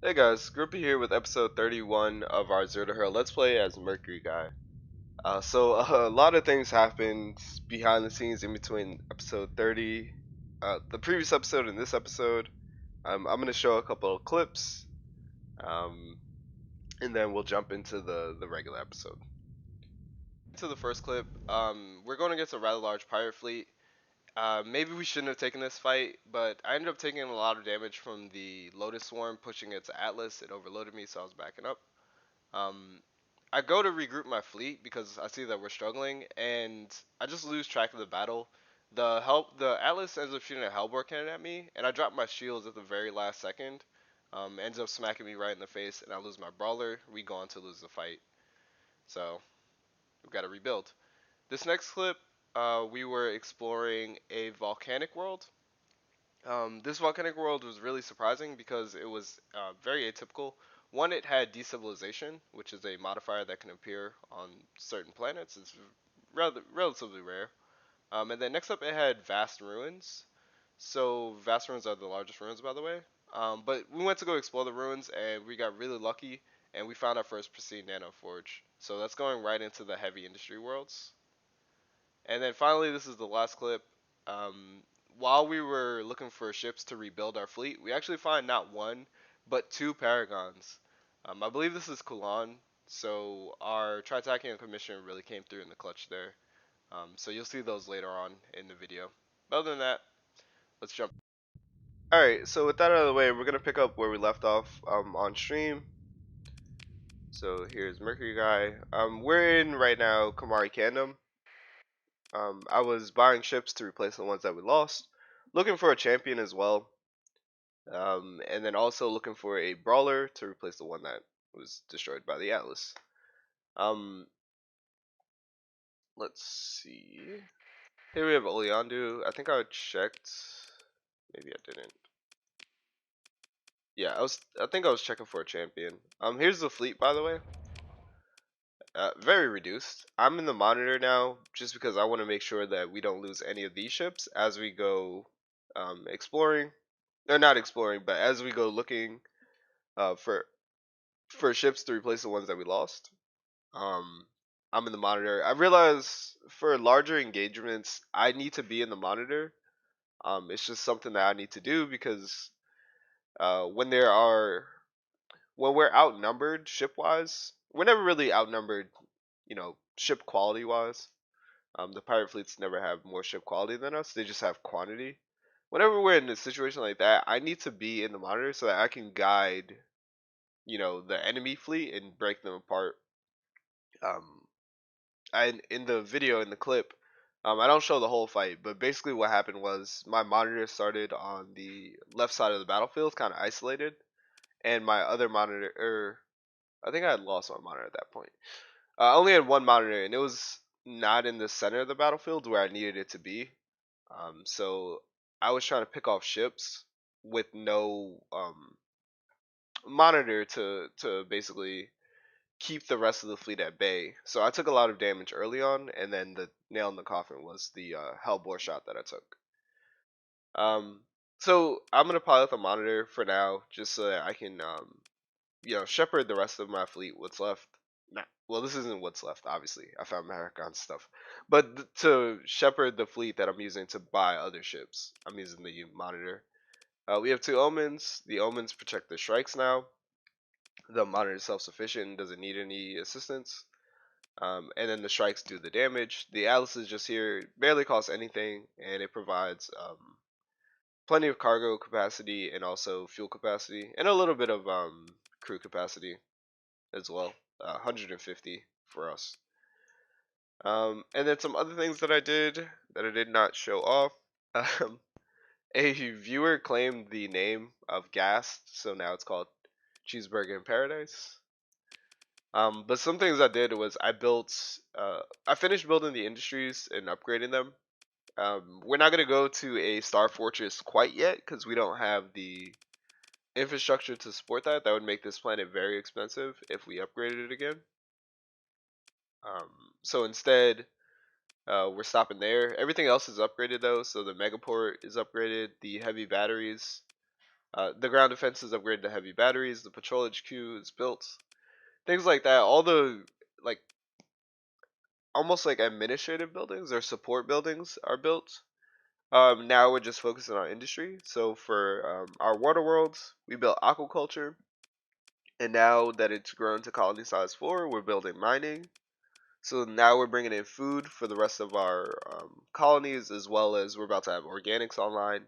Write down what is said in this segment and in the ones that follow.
Hey guys, Groupie here with episode 31 of our Zero to Hero Let's Play as Mercury Guy. A lot of things happened behind the scenes in between episode 30, the previous episode and this episode. I'm going to show a couple of clips, um, and then we'll jump into the regular episode. To the first clip, we're going against a rather large pirate fleet. Maybe we shouldn't have taken this fight, but I ended up taking a lot of damage from the Lotus Swarm pushing its Atlas. It overloaded me, so I was backing up. Um, I go to regroup my fleet because I see that we're struggling, and I just lose track of the battle. The Atlas ends up shooting a Hellbore cannon at me, and I drop my shields at the very last second. Ends up smacking me right in the face, and I lose my brawler. We go on to lose the fight, so we've got to rebuild. This next clip, we were exploring a volcanic world. This volcanic world was really surprising because it was very atypical. One, it had destabilization, which is a modifier that can appear on certain planets. It's relatively rare. And then next up, it had vast ruins. So vast ruins are the largest ruins, by the way. But we went to go explore the ruins, and we got really lucky, and we found our first pristine nano forge. So that's going right into the heavy industry worlds. And then finally, this is the last clip. Um, while we were looking for ships to rebuild our fleet, we actually find not one, but two Paragons. I believe this is Kulan, so our Tritachyon commission really came through in the clutch there. So you'll see those later on in the video. But other than that, let's jump. Alright, so with that out of the way, we're going to pick up where we left off on stream. So here's Mercury Guy. We're in right now Kamari Kingdom. I was buying ships to replace the ones that we lost, looking for a champion as well, and then also looking for a brawler to replace the one that was destroyed by the Atlas. Um, let's see. Here we have Oleandu. I think I checked. Maybe I didn't. Yeah, I think I was checking for a champion. Here's the fleet, by the way. Very reduced. I'm in the monitor now just because I want to make sure that we don't lose any of these ships as we go exploring. Or not exploring, but as we go looking uh, for for ships to replace the ones that we lost. Um, I'm in the monitor. I realize for larger engagements, I need to be in the monitor. It's just something that I need to do because when we're outnumbered ship wise, we're never really outnumbered, ship quality wise. The pirate fleets never have more ship quality than us. They just have quantity. Whenever we're in a situation like that, I need to be in the monitor so that I can guide, the enemy fleet and break them apart. Um, in the video in the clip, I don't show the whole fight, but basically what happened was my monitor started on the left side of the battlefield, kind of isolated, and my other monitor, I think I had lost my monitor at that point. I only had one monitor, and it was not in the center of the battlefield where I needed it to be. So I was trying to pick off ships with no monitor to basically keep the rest of the fleet at bay. So I took a lot of damage early on, and then the nail in the coffin was the Hellbore shot that I took. Um, so I'm gonna pilot the monitor for now, just so that I can shepherd the rest of my fleet. What's left? Nah, well, this isn't what's left. Obviously, I found Marathon stuff, but to shepherd the fleet that I'm using to buy other ships, I'm using the monitor. We have two omens. The omens protect the strikes now. The monitor is self-sufficient and doesn't need any assistance. And then the strikes do the damage. The Atlas is just here, it barely costs anything, and it provides plenty of cargo capacity and also fuel capacity, and a little bit of crew capacity as well. 150 for us. And then some other things that I did that I did not show off. Um, a viewer claimed the name of Gas, so now it's called Cheeseburger in Paradise. But some things I did was I finished building the industries and upgrading them. We're not gonna go to a Star Fortress quite yet because we don't have the infrastructure to support that. That would make this planet very expensive if we upgraded it again. So instead, we're stopping there. Everything else is upgraded though. So the Megaport is upgraded. The heavy batteries The ground defense is upgraded to heavy batteries. The patrol HQ is built. Things like that. All the like almost like administrative buildings or support buildings are built. Now we're just focusing on industry. So for our water worlds, we built aquaculture, and now that it's grown to colony size 4, we're building mining. So now we're bringing in food for the rest of our colonies, as well as we're about to have organics online.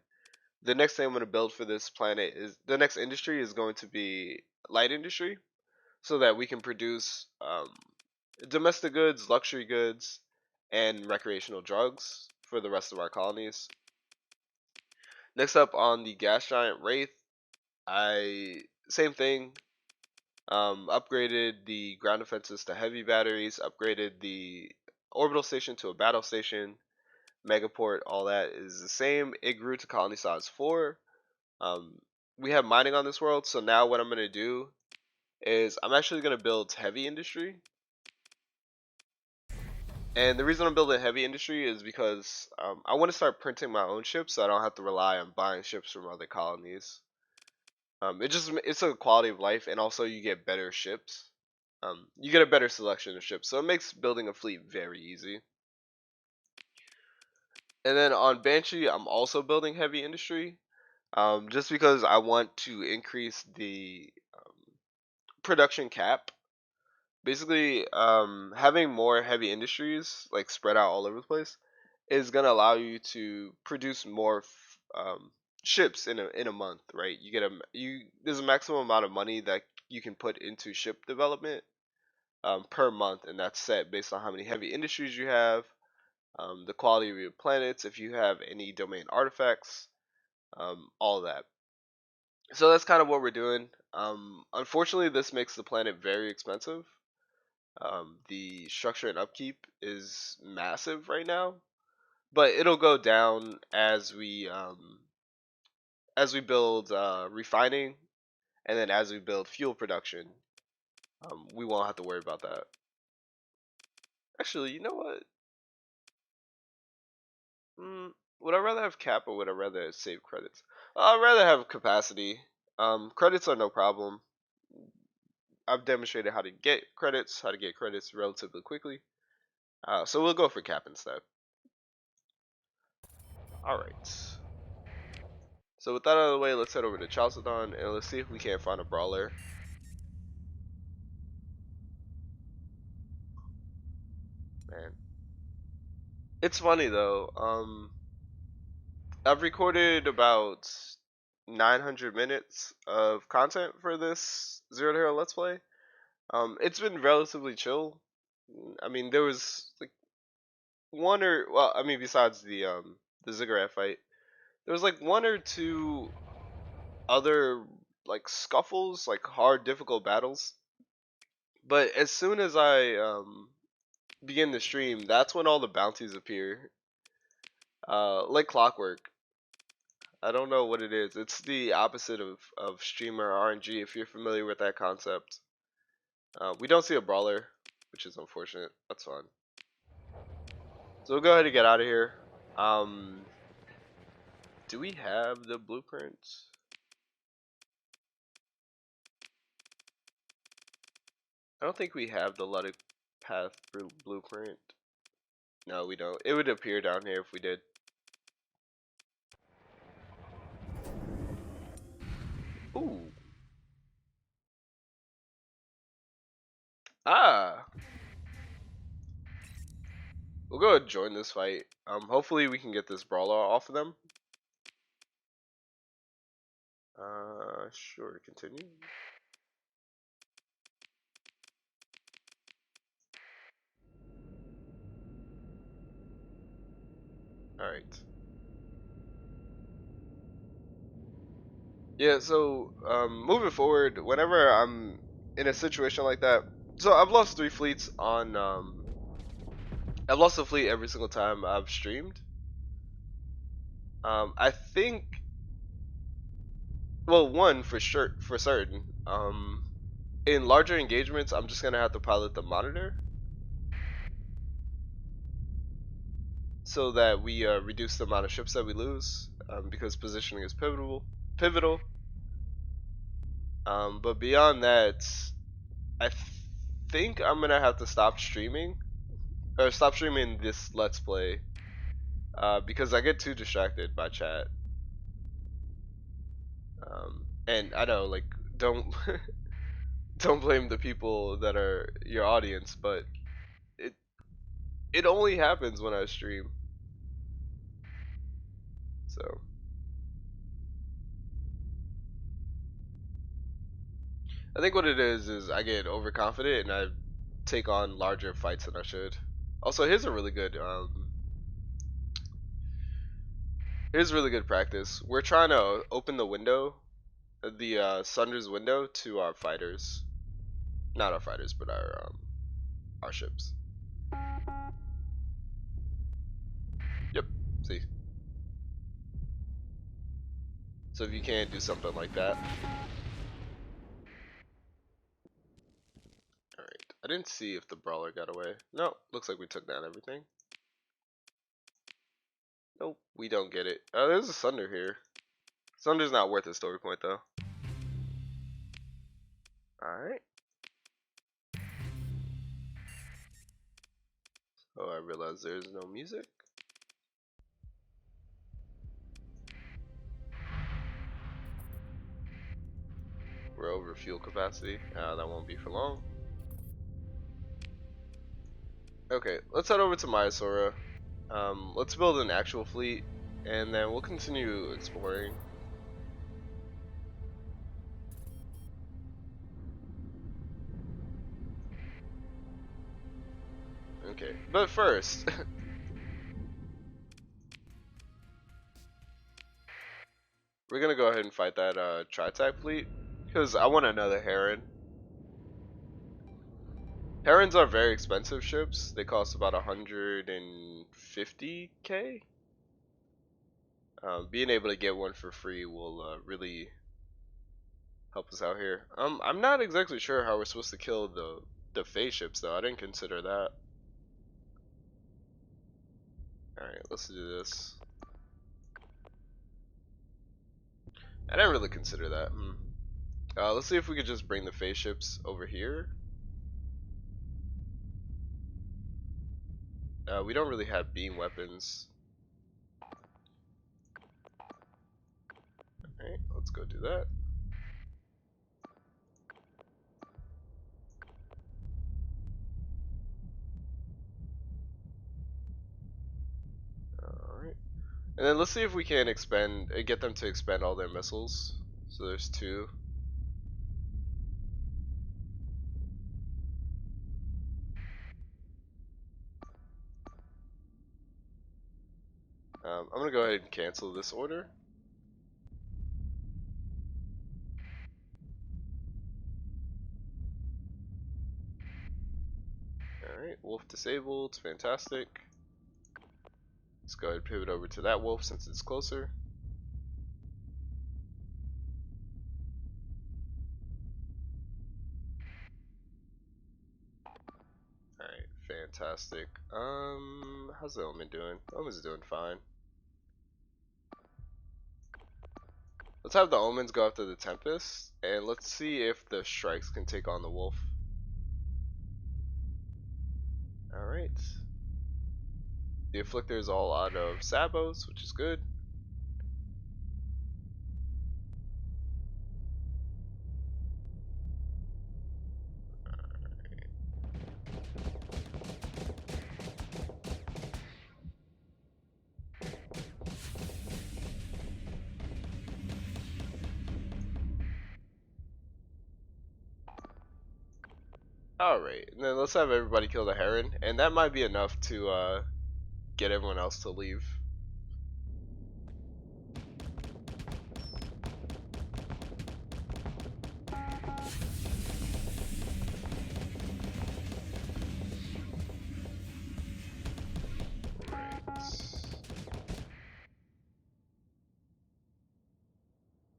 The next thing I'm going to build for this planet is the next industry is going to be light industry, so that we can produce domestic goods, luxury goods, and recreational drugs for the rest of our colonies. Next up on the gas giant Wraith, I same thing. Upgraded the ground defenses to heavy batteries. Upgraded the orbital station to a battle station. Megaport, all that is the same. It grew to colony size 4. Um, we have mining on this world, so now what I'm gonna do is I'm actually gonna build heavy industry. And the reason I'm building heavy industry is because I want to start printing my own ships, so I don't have to rely on buying ships from other colonies. It's a quality of life, and also you get better ships. You get a better selection of ships, so it makes building a fleet very easy. And then on Banshee, I'm also building heavy industry, just because I want to increase the production cap. Basically, having more heavy industries like spread out all over the place is gonna allow you to produce more ships in a month, right? There's a maximum amount of money that you can put into ship development per month, and that's set based on how many heavy industries you have, the quality of your planets, if you have any domain artifacts, all of that. So that's kind of what we're doing. Unfortunately, this makes the planet very expensive. The structure and upkeep is massive right now, but it'll go down as we build refining, and then as we build fuel production. We won't have to worry about that. Actually, you know what? Would I rather have cap, or would I rather save credits? I'd rather have capacity. Credits are no problem. I've demonstrated how to get credits relatively quickly. So we'll go for cap instead. Alright. So with that out of the way, let's head over to Chalcedon and let's see if we can't find a brawler. Man. It's funny though. I've recorded about 900 minutes of content for this Zero to Hero Let's Play. It's been relatively chill. I mean, there was like besides the Ziggurat fight, there was like one or two other like scuffles, like hard, difficult battles. But as soon as I begin the stream, that's when all the bounties appear. Like clockwork. I don't know what it is. It's the opposite of streamer RNG, if you're familiar with that concept. We don't see a brawler, which is unfortunate. That's fine. So we'll go ahead and get out of here. Do we have the blueprints? I don't think we have the Luddic Path blueprint. No, we don't. It would appear down here if we did. Ooh. Ah. We'll go ahead and join this fight. Hopefully we can get this brawler off of them. Sure, continue. Alright. Yeah, so, moving forward, whenever I'm in a situation like that, so I've lost 3 fleets on, I've lost a fleet every single time I've streamed. I think, well, one for sure, for certain, in larger engagements, I'm just gonna have to pilot the monitor, so that we reduce the amount of ships that we lose, because positioning is pivotal. But beyond that, I think I'm gonna have to stop streaming, or stop streaming this Let's Play, because I get too distracted by chat. And I know, like, don't don't blame the people that are your audience, but it it only happens when I stream. So I think what it is I get overconfident and I take on larger fights than I should. Also, here's really good practice. We're trying to open the window, the Sunder's window to our fighters, not our fighters, but our ships. Yep. See. So if you can't do something like that. Alright. I didn't see if the brawler got away. No, looks like we took down everything. Nope, we don't get it. Oh, there's a Sunder here. Sunder's not worth a story point though. Alright. Oh, I realize there's no music. We're over fuel capacity. That won't be for long. Okay, let's head over to Myasora. Let's build an actual fleet, and then we'll continue exploring. Okay, but first, we're gonna go ahead and fight that tri-type fleet, because I want another Heron. Herons are very expensive ships. They cost about 150k. Being able to get one for free will really help us out here. I'm not exactly sure how we're supposed to kill the phase ships though. I didn't consider that. Alright, let's do this. I didn't really consider that. Let's see if we could just bring the phase ships over here. We don't really have beam weapons. Alright, let's go do that. Alright. And then let's see if we can get them to expend all their missiles. So there's 2. I'm gonna go ahead and cancel this order. Alright, wolf disabled, fantastic. Let's go ahead and pivot over to that wolf since it's closer. Alright, fantastic. How's the Omen doing? The Omen's doing fine. Let's have the Omens go after the Tempest, and let's see if the Strikes can take on the Wolf. Alright. The Afflictor is all out of Sabos, which is good. Alright, and then let's have everybody kill the Heron, and that might be enough to get everyone else to leave.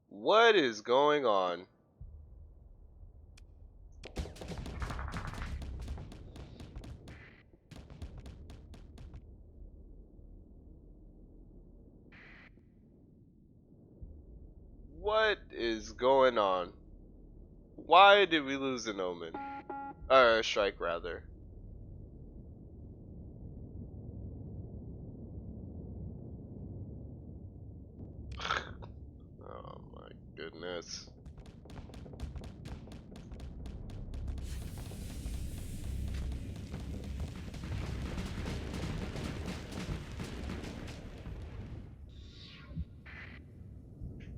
What is going on? What is going on? Why did we lose an omen? Or a strike, rather. Oh my goodness.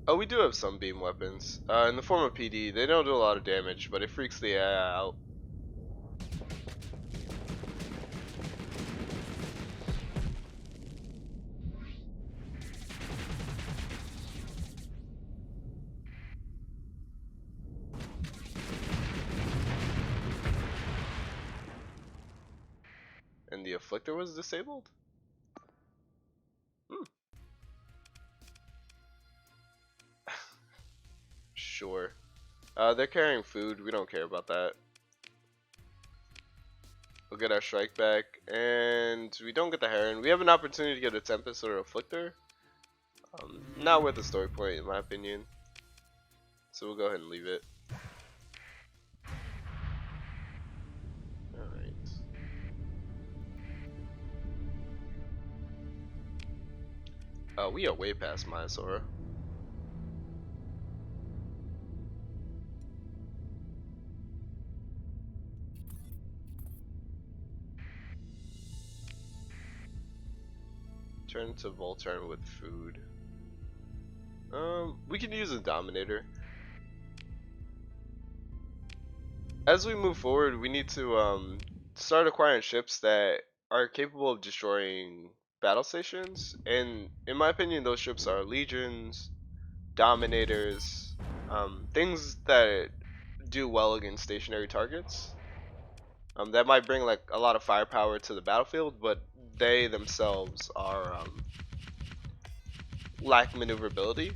Oh, we do have some beam weapons. In the form of PD, they don't do a lot of damage, but it freaks the AI out. And the Afflictor was disabled? Hmm. Sure. They're carrying food. We don't care about that. We'll get our strike back. And we don't get the Heron. We have an opportunity to get a Tempest or Afflictor. Not worth the story point, in my opinion. So we'll go ahead and leave it. Alright. We are way past Mysora. Turn to Volturn with food. We can use a Dominator. As we move forward, we need to start acquiring ships that are capable of destroying battle stations, and in my opinion, those ships are Legions, Dominators, things that do well against stationary targets. That might bring like a lot of firepower to the battlefield, but they themselves are lack maneuverability.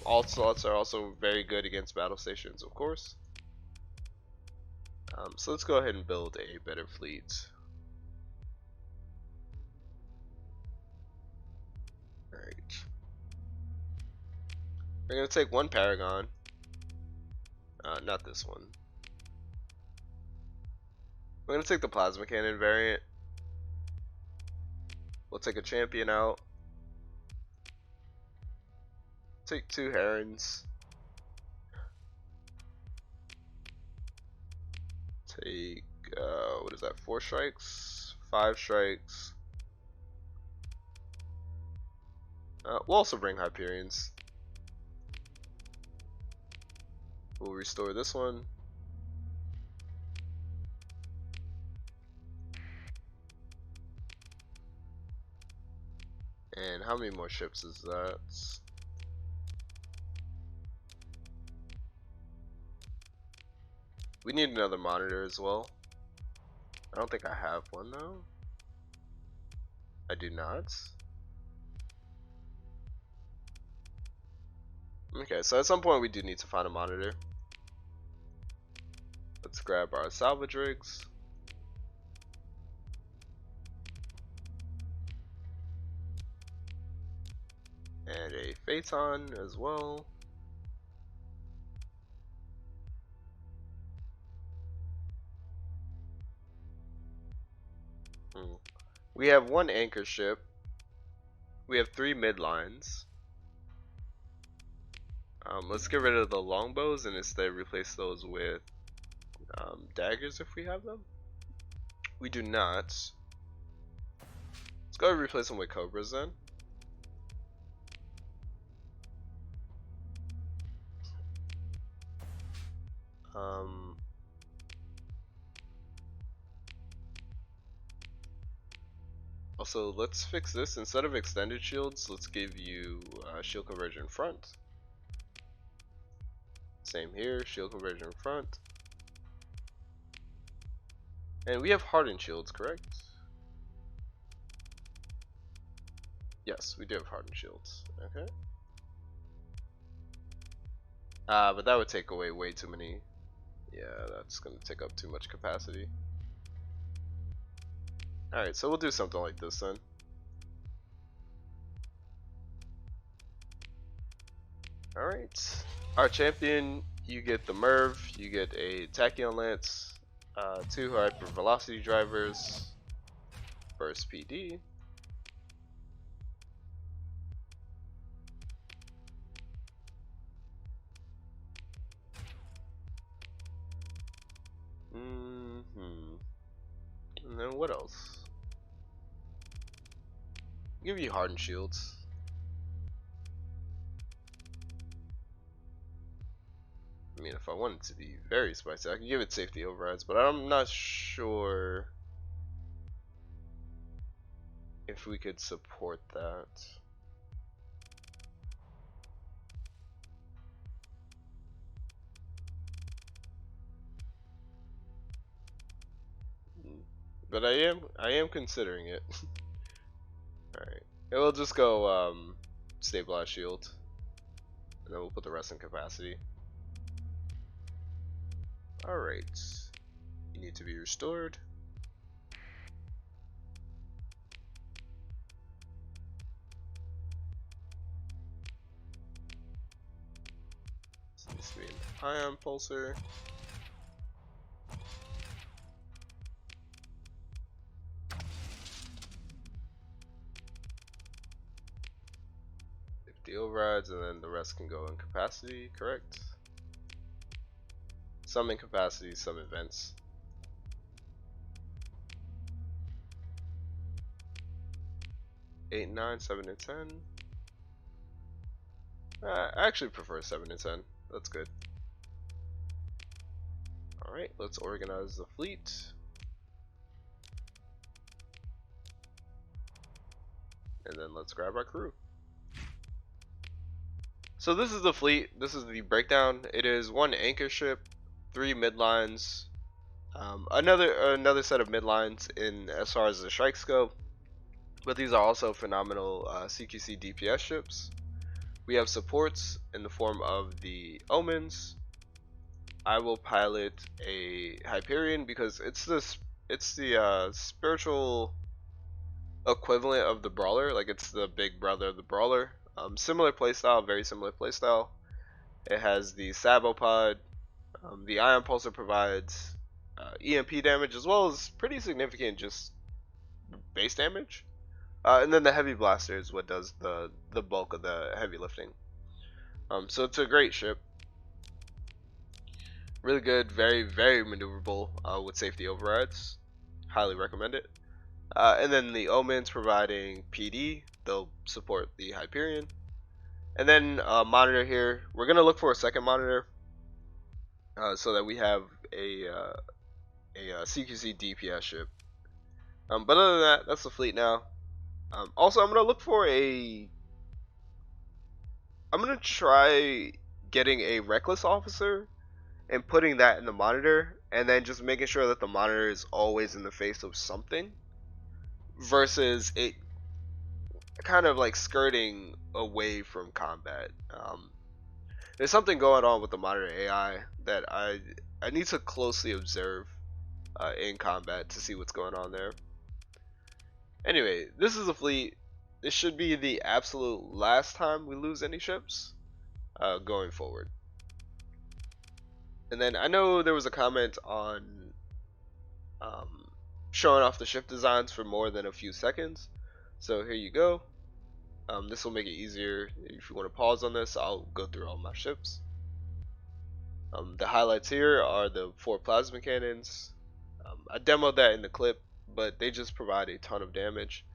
Alt-slots are also very good against battle stations, of course. So let's go ahead and build a better fleet. Alright. We're going to take one Paragon. Not this one. We're going to take the Plasma Cannon variant. We'll take a Champion out. Take 2 Herons. Take, what is that, 4 strikes? 5 strikes. We'll also bring Hyperions. We'll restore this one. And how many more ships is that? We need another monitor as well. I don't think I have one though. I do not. Okay, so at some point we do need to find a monitor. Let's grab our salvage rigs. And a Phaeton as well. We have 1 anchor ship. We have 3 midlines. Let's get rid of the longbows and instead replace those with daggers if we have them. We do not. Let's go ahead and replace them with cobras then. Also, let's fix this. Instead of extended shields, let's give you shield conversion front. Same here, shield conversion front. And we have hardened shields, correct? Yes, we do have hardened shields. Okay. But that would take away way too many. Yeah, that's gonna take up too much capacity. Alright, so we'll do something like this then. Alright. Our champion You get the Merv, you get a Tachyon Lance, 2 hyper velocity drivers, first PD. And then what else? Give you hardened shields. I mean, if I wanted to be very spicy, I could give it safety overrides, but I'm not sure if we could support that. But I am considering it. Alright. It will just go stabilize shield. And then we'll put the rest in capacity. Alright. You need to be restored. This needs to be an ion pulsar. The overrides, and then the rest can go in capacity, correct? Some in capacity, some events. 8 and 9, 7 and 10. I actually prefer 7 and 10. That's good. Alright, let's organize the fleet. And then let's grab our crew. So this is the fleet. This is the breakdown. It is 1 anchor ship, 3 midlines, another set of midlines in as far as the strike scope. But these are also phenomenal CQC DPS ships. We have supports in the form of the Omens. I will pilot a Hyperion because it's the spiritual equivalent of the Brawler. Like, it's the big brother of the Brawler. Similar playstyle, very similar playstyle. It has the Sabopod. The Ion Pulsar provides EMP damage as well as pretty significant just base damage. And then the Heavy Blaster is what does the bulk of the heavy lifting. So it's a great ship. Really good, very, very maneuverable with safety overrides. Highly recommend it. And then the Omens providing PD. They'll support the Hyperion. And then monitor here. We're going to look for a second monitor so that we have a CQC DPS ship. But other than that, that's the fleet now. Also, I'm going to look for I'm going to try getting a Reckless Officer and putting that in the monitor, and then just making sure that the monitor is always in the face of something versus it kind of like skirting away from combat. There's something going on with the monitor AI that I need to closely observe in combat to see what's going on there. Anyway, this is a fleet. This should be the absolute last time we lose any ships going forward. And then I know there was a comment on showing off the ship designs for more than a few seconds. So here you go. This will make it easier. If you want to pause on this, I'll go through all my ships. The highlights here are the 4 plasma cannons. I demoed that in the clip, but they just provide a ton of damage.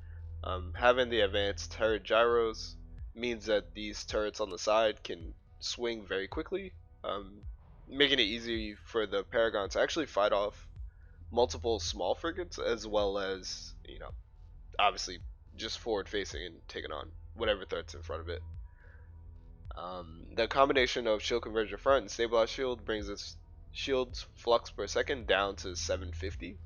Having the advanced turret gyros means that these turrets on the side can swing very quickly, making it easy for the Paragon to actually fight off multiple small frigates, as well as, you know, obviously just forward facing and taking on whatever threats in front of it. The combination of shield conversion front and stabilized shield brings its shield flux per second down to 750,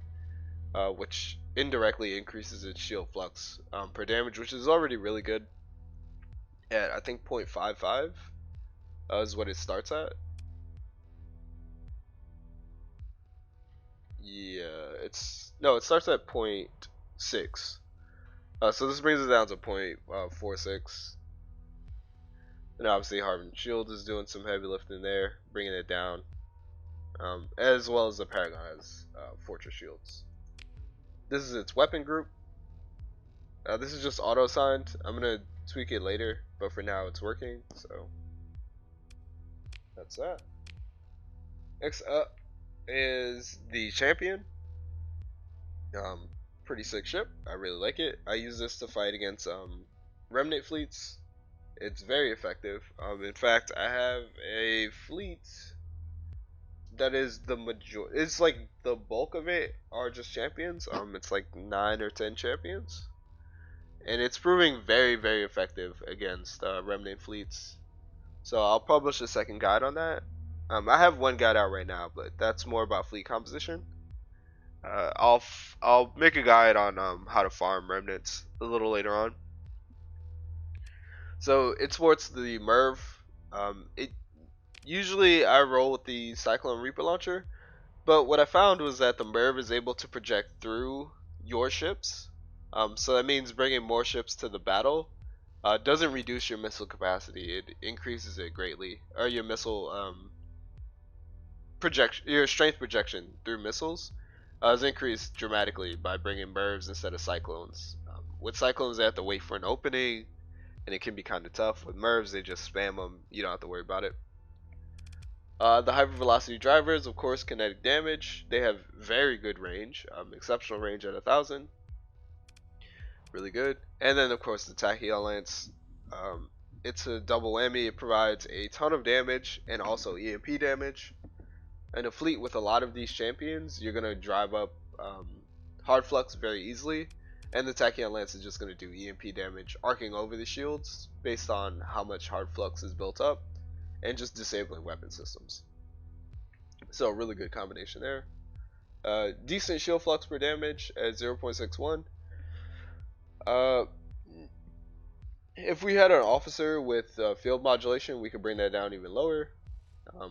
which indirectly increases its shield flux per damage, which is already really good at, I think, 0.55 is what it starts at. Yeah, it starts at 0.6. So this brings it down to 0.46. And obviously Harvard Shield is doing some heavy lifting there, bringing it down, as well as the Paragon has Fortress Shields. This is its weapon group. This is just auto-assigned. I'm going to tweak it later, but for now it's working, so that's that. Next up is the Champion. Pretty sick ship. I really like it. I use this to fight against remnant fleets. It's very effective. In fact, I have a fleet that is the major. It's like the bulk of it are just champions. It's like 9 or 10 champions, and it's proving very, very effective against remnant fleets. So I'll publish a second guide on that. I have one guide out right now, but that's more about fleet composition. I'll make a guide on how to farm remnants a little later on. So it sports the Merv. It usually I roll with the Cyclone Reaper launcher, but what I found was that the Merv is able to project through your ships. So that means bringing more ships to the battle doesn't reduce your missile capacity. It increases it greatly, or your missile projection, your strength projection through missiles is increased dramatically by bringing Mervs instead of Cyclones. With Cyclones, they have to wait for an opening, and it can be kind of tough. With Mervs, they just spam them. You don't have to worry about it. The hypervelocity drivers, of course, kinetic damage. They have very good range, exceptional range at 1,000. Really good. And then, of course, the Tachyon Lance. It's a double whammy. It provides a ton of damage and also EMP damage. In a fleet with a lot of these champions, you're going to drive up hard flux very easily, and the Tachyon Lance is just going to do EMP damage arcing over the shields based on how much hard flux is built up, and just disabling weapon systems. So a really good combination there. Decent shield flux per damage at 0.61. If we had an officer with field modulation, we could bring that down even lower.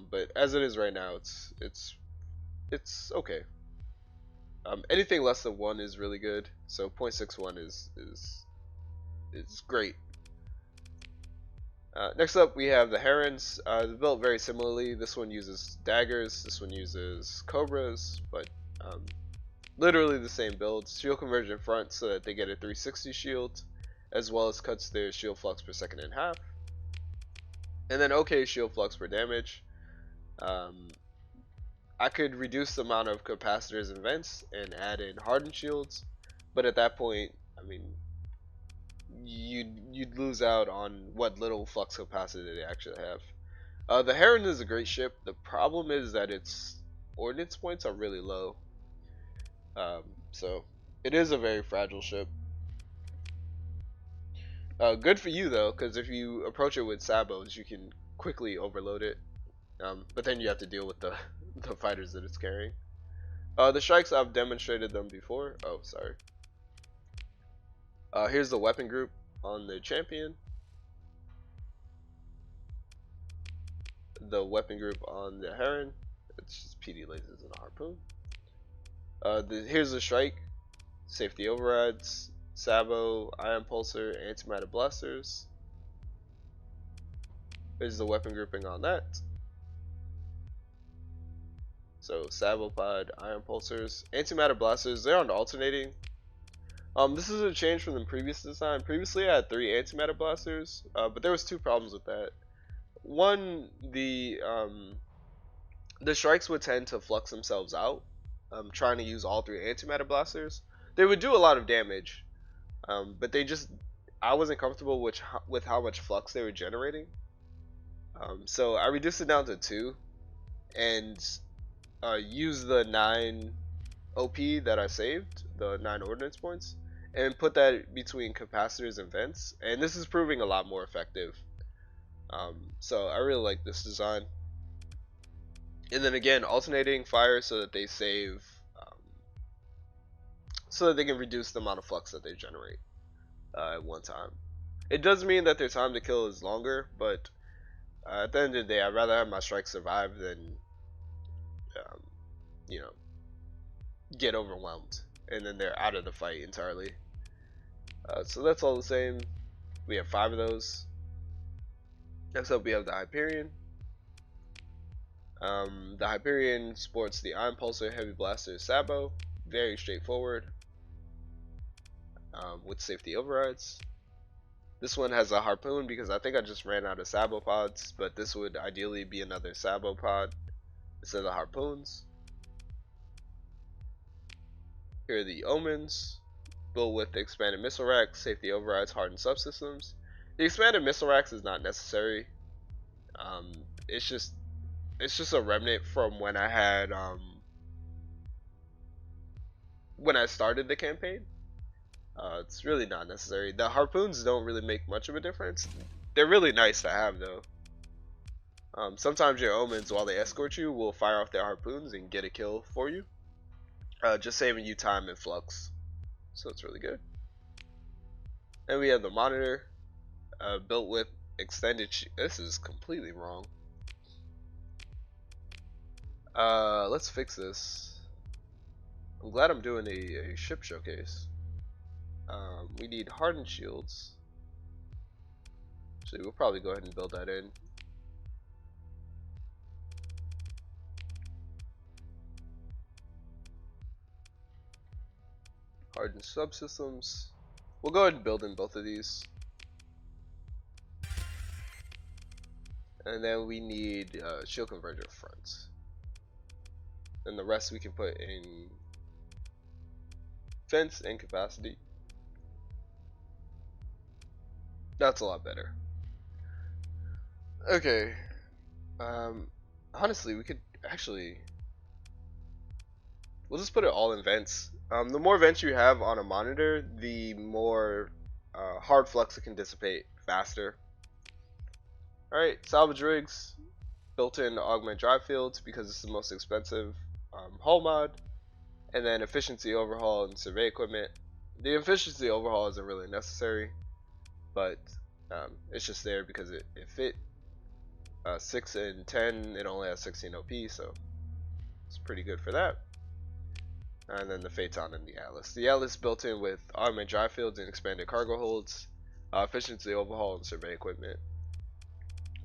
But as it is right now, it's okay. Anything less than 1 is really good. So 0.61 is great. Next up, we have the Herons. They're built very similarly. This one uses daggers. This one uses cobras, but literally the same build. Shield conversion front so that they get a 360 shield, as well as cuts their shield flux per second in half. And then okay shield flux per damage. I could reduce the amount of capacitors and vents and add in hardened shields, but at that point, I mean, you'd lose out on what little flux capacity they actually have. The Heron is a great ship. The problem is that its ordnance points are really low, so it is a very fragile ship. Good for you though, because if you approach it with sabos, you can quickly overload it. But then you have to deal with the fighters that it's carrying. The strikes, I've demonstrated them before. Oh, sorry. Here's the weapon group on the champion. The weapon group on the Heron. It's just PD lasers and a harpoon. Here's the strike. Safety overrides, Sabo, ion pulsar, antimatter blasters. Here's the weapon grouping on that. So Sabo pod, ion pulsars, antimatter blasters. They're on alternating. This is a change from the previous design. Previously, I had 3 antimatter blasters, but there was 2 problems with that. One, the strikes would tend to flux themselves out. Trying to use all 3 antimatter blasters. They would do a lot of damage, but I wasn't comfortable with how much flux they were generating. So I reduced it down to 2, and use the 9 OP that I saved, the 9 ordnance points, and put that between capacitors and vents, and this is proving a lot more effective. So I really like this design. And then again, alternating fire so that they save, so that they can reduce the amount of flux that they generate at one time. It does mean that their time to kill is longer, but at the end of the day, I'd rather have my strike survive than you know, get overwhelmed and then they're out of the fight entirely. So that's all the same. We have 5 of those. Next up, we have the Hyperion. The Hyperion sports the Iron Pulsar Heavy Blaster Sabo. Very straightforward, with safety overrides. This one has a Harpoon because I think I just ran out of Sabo pods, but this would ideally be another Sabo pod instead of the Harpoons. Here are the Omens, built with the expanded missile rack, safety overrides, hardened subsystems. The expanded missile racks is not necessary. It's just a remnant from when I had when I started the campaign. It's really not necessary. The Harpoons don't really make much of a difference. They're really nice to have though. Sometimes your Omens, while they escort you, will fire off their Harpoons and get a kill for you, just saving you time and flux. So it's really good. And we have the Monitor, built with extended. This is completely wrong. Let's fix this. I'm glad I'm doing a ship showcase. We need hardened shields. So we'll probably go ahead and build that in. Hardened subsystems. We'll go ahead and build in both of these. And then we need shield converger front. And the rest we can put in fence and capacity. That's a lot better. Okay. Honestly, we could actually, we'll just put it all in vents. The more vents you have on a monitor, the more hard flux it can dissipate faster. Alright, salvage rigs, built-in augment drive fields because it's the most expensive hull mod, and then efficiency overhaul and survey equipment. The efficiency overhaul isn't really necessary, but it's just there because it fit. 6 and 10, it only has 16 OP, so it's pretty good for that. And then the Phaeton and the Atlas. The Atlas built in with augment drive fields and expanded cargo holds, efficiency overhaul and survey equipment.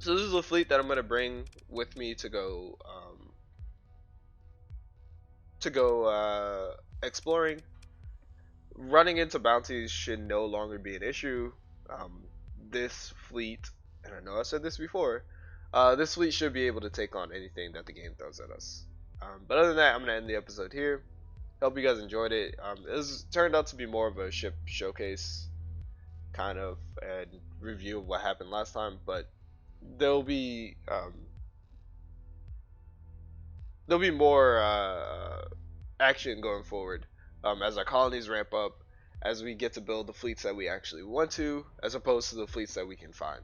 So this is a fleet that I'm gonna bring with me to go exploring. Running into bounties should no longer be an issue. This fleet, and I know I said this before, this fleet should be able to take on anything that the game throws at us. But other than that, I'm gonna end the episode here. Hope you guys enjoyed it. This turned out to be more of a ship showcase kind of and review of what happened last time, but there'll be more action going forward as our colonies ramp up, as we get to build the fleets that we actually want to, as opposed to the fleets that we can find.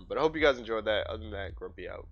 But I hope you guys enjoyed that. Other than that, Grumpy out.